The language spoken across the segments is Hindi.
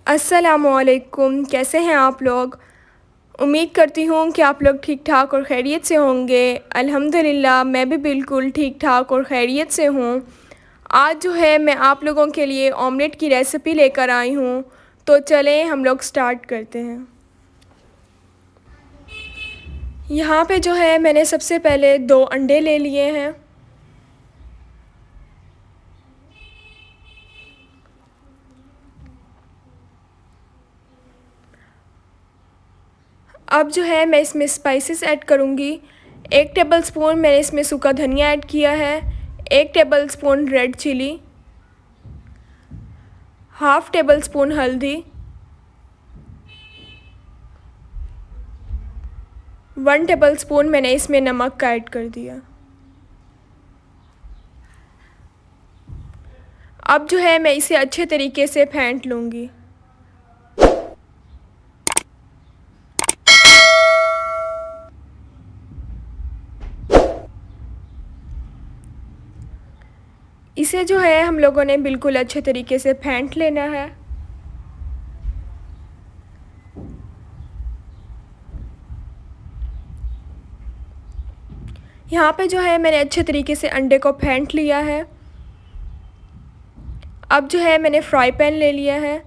अस्सलामुअलैकुम, कैसे हैं आप लोग। उम्मीद करती हूँ कि आप लोग ठीक ठाक और खैरियत से होंगे। अल्हम्दुलिल्लाह मैं भी बिल्कुल ठीक ठाक और खैरियत से हूँ। आज जो है मैं आप लोगों के लिए ऑमलेट की रेसिपी लेकर आई हूँ, तो चलें हम लोग स्टार्ट करते हैं। यहाँ पे जो है मैंने सबसे पहले 2 अंडे ले लिए हैं। अब जो है मैं इसमें स्पाइसेस ऐड करूँगी। 1 टेबलस्पून मैंने इसमें सूखा धनिया ऐड किया है, 1 tablespoon red chilli, half table spoon हल्दी, 1 टेबल स्पून मैंने इसमें नमक का ऐड कर दिया। अब जो है मैं इसे अच्छे तरीके से फेंट लूँगी। इसे जो है हम लोगों ने बिल्कुल अच्छे तरीके से फेंट लेना है। यहाँ पे जो है मैंने अच्छे तरीके से अंडे को फेंट लिया है। अब जो है मैंने फ्राई पैन ले लिया है,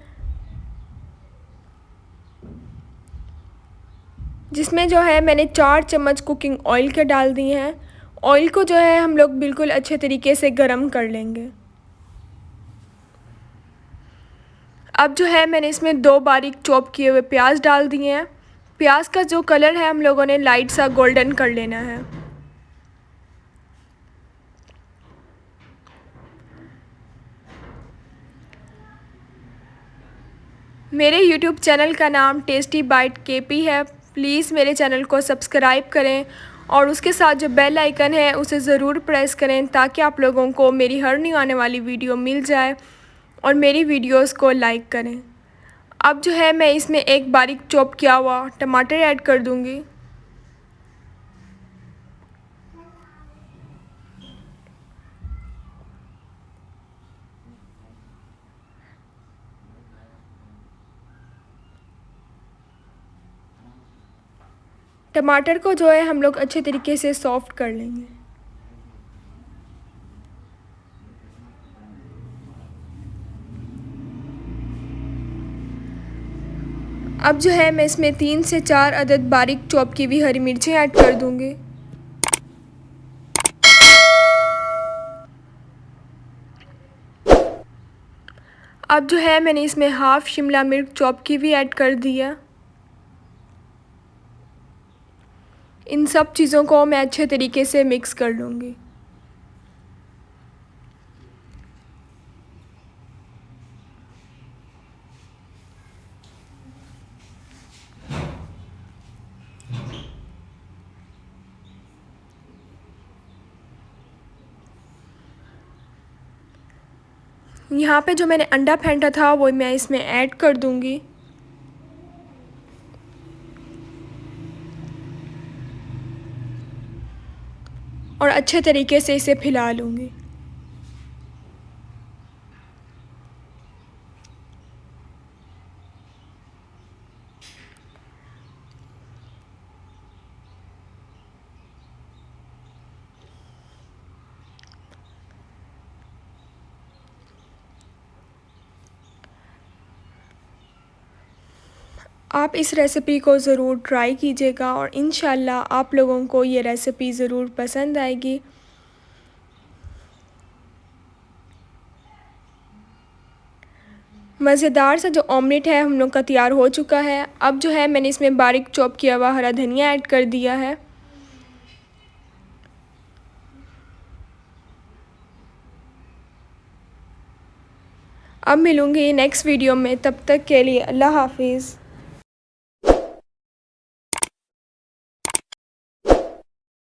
जिसमें जो है मैंने 4 चम्मच कुकिंग ऑयल के डाल दिए हैं। ऑयल को जो है हम लोग बिल्कुल अच्छे तरीके से गरम कर लेंगे। अब जो है मैंने इसमें 2 बारीक चॉप किए हुए प्याज डाल दिए हैं। प्याज का जो कलर है हम लोगों ने लाइट सा गोल्डन कर लेना है। मेरे YouTube चैनल का नाम टेस्टी बाइट केपी है। प्लीज़ मेरे चैनल को सब्सक्राइब करें और उसके साथ जो बेल आइकन है उसे ज़रूर प्रेस करें, ताकि आप लोगों को मेरी हर न्यू आने वाली वीडियो मिल जाए और मेरी वीडियोस को लाइक करें। अब जो है मैं इसमें 1 बारीक चॉप किया हुआ टमाटर ऐड कर दूँगी। टमाटर को जो है हम लोग अच्छे तरीके से सॉफ्ट कर लेंगे। अब जो है मैं इसमें 3 से 4 अदद बारीक चॉप की हुई हरी मिर्चें ऐड कर दूँगी। अब जो है मैंने इसमें हाफ़ शिमला मिर्च चॉप की हुई ऐड कर दिया। इन सब चीज़ों को मैं अच्छे तरीके से मिक्स कर लूँगी। यहाँ पे जो मैंने अंडा फेंटा था वो मैं इसमें ऐड कर दूँगी। और अच्छे तरीके से इसे फैला लूँगी। आप इस रेसिपी को ज़रूर ट्राई कीजिएगा और इंशाल्लाह आप लोगों को ये रेसिपी ज़रूर पसंद आएगी। मज़ेदार सा जो ऑमलेट है हम लोग का तैयार हो चुका है। अब जो है मैंने इसमें बारीक चॉप किया हुआ हरा धनिया ऐड कर दिया है। अब मिलूँगी नेक्स्ट वीडियो में, तब तक के लिए अल्लाह हाफ़िज़।